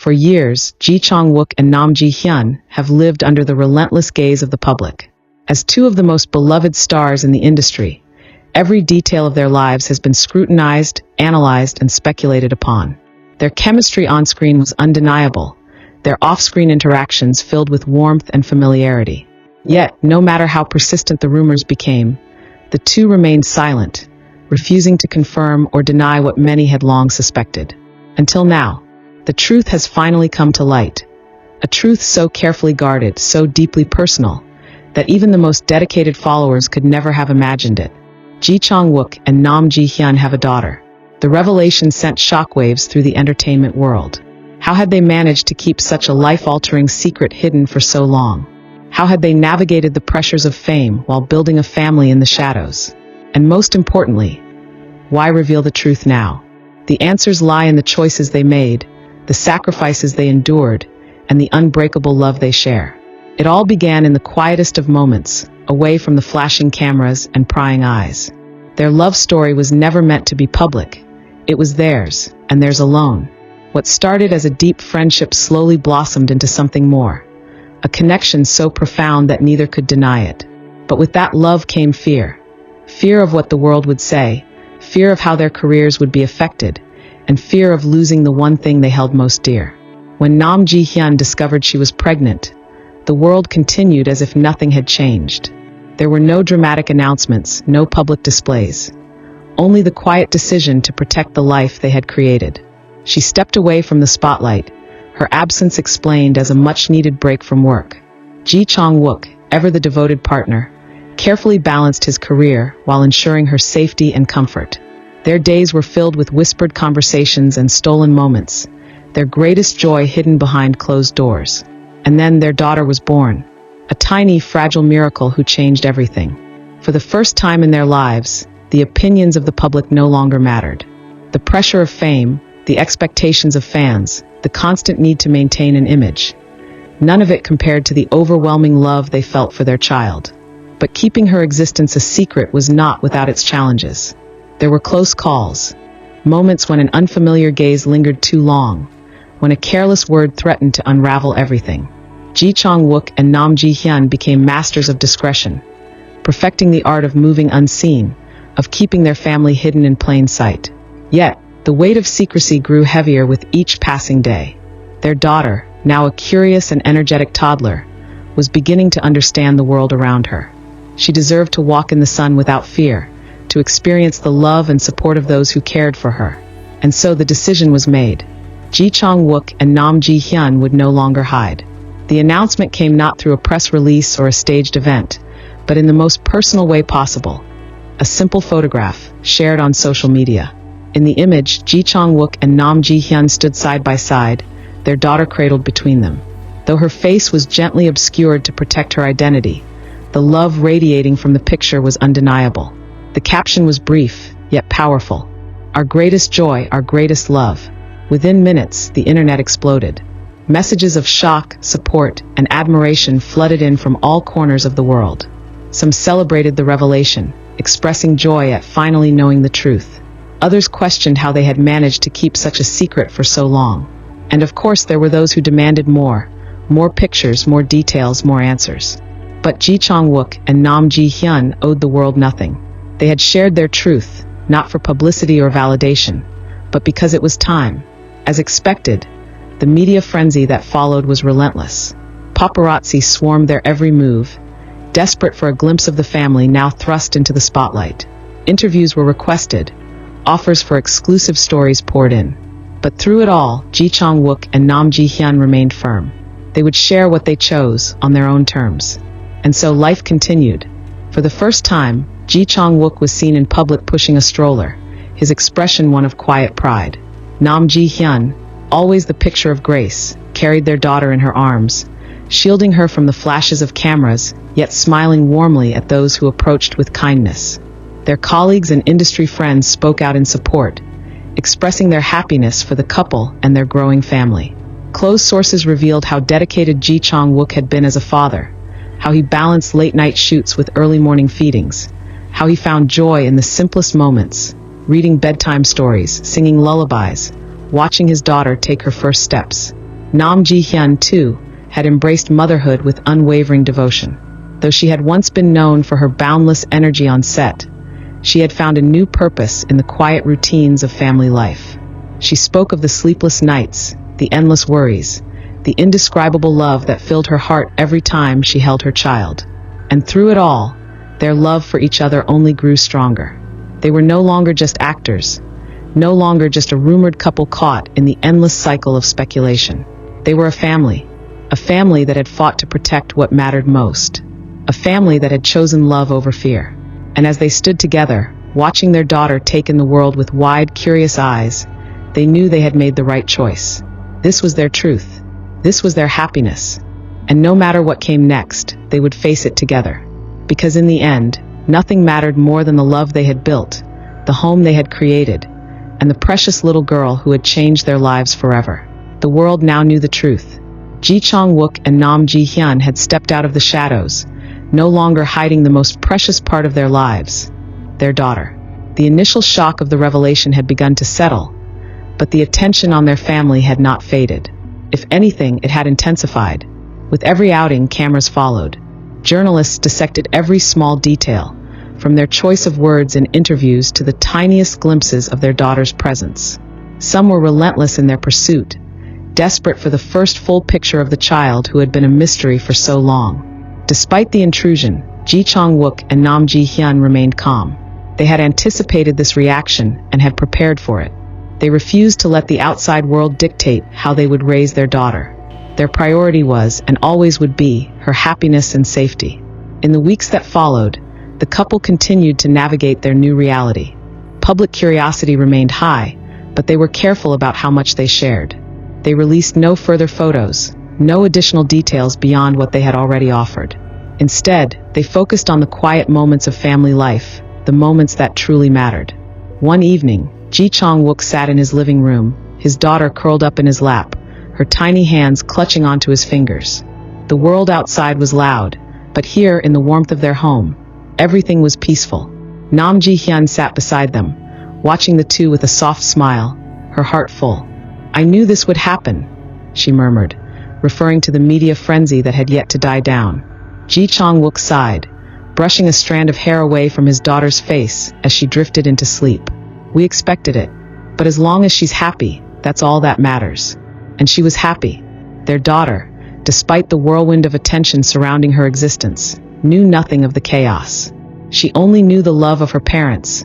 For years, Chang Wook and Hyun have lived under the relentless gaze of the public. As two of the most beloved stars in the industry, every detail of their lives has been scrutinized, analyzed, and speculated upon. Their chemistry on-screen was undeniable, their off-screen interactions filled with warmth and familiarity. Yet, no matter how persistent the rumors became, the two remained silent, refusing to confirm or deny what many had long suspected. Until now, the truth has finally come to light. A truth so carefully guarded, so deeply personal, that even the most dedicated followers could never have imagined it. Chang Wook and Hyun have a daughter. The revelation sent shockwaves through the entertainment world. How had they managed to keep such a life-altering secret hidden for so long? How had they navigated the pressures of fame while building a family in the shadows? And most importantly, why reveal the truth now? The answers lie in the choices they made, the sacrifices they endured, and the unbreakable love they share. It all began in the quietest of moments, away from the flashing cameras and prying eyes. Their love story was never meant to be public. It was theirs, and theirs alone. What started as a deep friendship slowly blossomed into something more. A connection so profound that neither could deny it. But with that love came fear. Fear of what the world would say, fear of how their careers would be affected, and fear of losing the one thing they held most dear. When Hyun discovered she was pregnant, the world continued as if nothing had changed. There were no dramatic announcements, no public displays. Only the quiet decision to protect the life they had created. She stepped away from the spotlight, her absence explained as a much-needed break from work. Chang Wook, ever the devoted partner, carefully balanced his career while ensuring her safety and comfort. Their days were filled with whispered conversations and stolen moments, their greatest joy hidden behind closed doors. And then their daughter was born, a tiny, fragile miracle who changed everything. For the first time in their lives, the opinions of the public no longer mattered. The pressure of fame, the expectations of fans, the constant need to maintain an image. None of it compared to the overwhelming love they felt for their child. But keeping her existence a secret was not without its challenges. There were close calls, moments when an unfamiliar gaze lingered too long, when a careless word threatened to unravel everything. Chang Wook and Hyun became masters of discretion, perfecting the art of moving unseen, of keeping their family hidden in plain sight. Yet, the weight of secrecy grew heavier with each passing day. Their daughter, now a curious and energetic toddler, was beginning to understand the world around her. She deserved to walk in the sun without fear, to experience the love and support of those who cared for her. And so the decision was made. Chang Wook and Hyun would no longer hide. The announcement came not through a press release or a staged event, but in the most personal way possible. A simple photograph, shared on social media. In the image, Chang Wook and Hyun stood side by side, their daughter cradled between them. Though her face was gently obscured to protect her identity, the love radiating from the picture was undeniable. The caption was brief, yet powerful. Our greatest joy, our greatest love. Within minutes, the internet exploded. Messages of shock, support, and admiration flooded in from all corners of the world. Some celebrated the revelation, expressing joy at finally knowing the truth. Others questioned how they had managed to keep such a secret for so long. And of course, there were those who demanded more pictures, more details, more answers. But Chang Wook and Hyun owed the world nothing. They had shared their truth, not for publicity or validation, but because it was time. As expected, the media frenzy that followed was relentless. Paparazzi swarmed their every move, desperate for a glimpse of the family now thrust into the spotlight. Interviews were requested, offers for exclusive stories poured in. But through it all, Chang Wook and Hyun remained firm. They would share what they chose, on their own terms. And so life continued. For the first time, Chang Wook was seen in public pushing a stroller, his expression one of quiet pride. Hyun, always the picture of grace, carried their daughter in her arms, shielding her from the flashes of cameras, yet smiling warmly at those who approached with kindness. Their colleagues and industry friends spoke out in support, expressing their happiness for the couple and their growing family. Close sources revealed how dedicated Chang Wook had been as a father, how he balanced late-night shoots with early morning feedings, how he found joy in the simplest moments, reading bedtime stories, singing lullabies, watching his daughter take her first steps. Nam Ji-hyun, too, had embraced motherhood with unwavering devotion. Though she had once been known for her boundless energy on set, she had found a new purpose in the quiet routines of family life. She spoke of the sleepless nights, the endless worries, the indescribable love that filled her heart every time she held her child. And through it all, their love for each other only grew stronger. They were no longer just actors, no longer just a rumored couple caught in the endless cycle of speculation. They were a family that had fought to protect what mattered most, a family that had chosen love over fear. And as they stood together, watching their daughter take in the world with wide, curious eyes, they knew they had made the right choice. This was their truth. This was their happiness. And no matter what came next, they would face it together. Because in the end, nothing mattered more than the love they had built, the home they had created, and the precious little girl who had changed their lives forever. The world now knew the truth. Chang Wook and Nam Ji-hyun had stepped out of the shadows, no longer hiding the most precious part of their lives, their daughter. The initial shock of the revelation had begun to settle, but the attention on their family had not faded. If anything, it had intensified. With every outing, cameras followed. Journalists dissected every small detail, from their choice of words in interviews to the tiniest glimpses of their daughter's presence. Some were relentless in their pursuit, desperate for the first full picture of the child who had been a mystery for so long. Despite the intrusion, Chang Wook and Nam Ji-hyun remained calm. They had anticipated this reaction and had prepared for it. They refused to let the outside world dictate how they would raise their daughter. Their priority was, and always would be, her happiness and safety. In the weeks that followed, the couple continued to navigate their new reality. Public curiosity remained high, but they were careful about how much they shared. They released no further photos, no additional details beyond what they had already offered. Instead, they focused on the quiet moments of family life, the moments that truly mattered. One evening, Chang Wook sat in his living room, his daughter curled up in his lap, her tiny hands clutching onto his fingers. The world outside was loud, but here, in the warmth of their home, everything was peaceful. Nam Ji-hyun sat beside them, watching the two with a soft smile, her heart full. "I knew this would happen," she murmured, referring to the media frenzy that had yet to die down. Chang Wook sighed, brushing a strand of hair away from his daughter's face as she drifted into sleep. "We expected it, but as long as she's happy, that's all that matters." And she was happy. Their daughter, despite the whirlwind of attention surrounding her existence, knew nothing of the chaos. She only knew the love of her parents,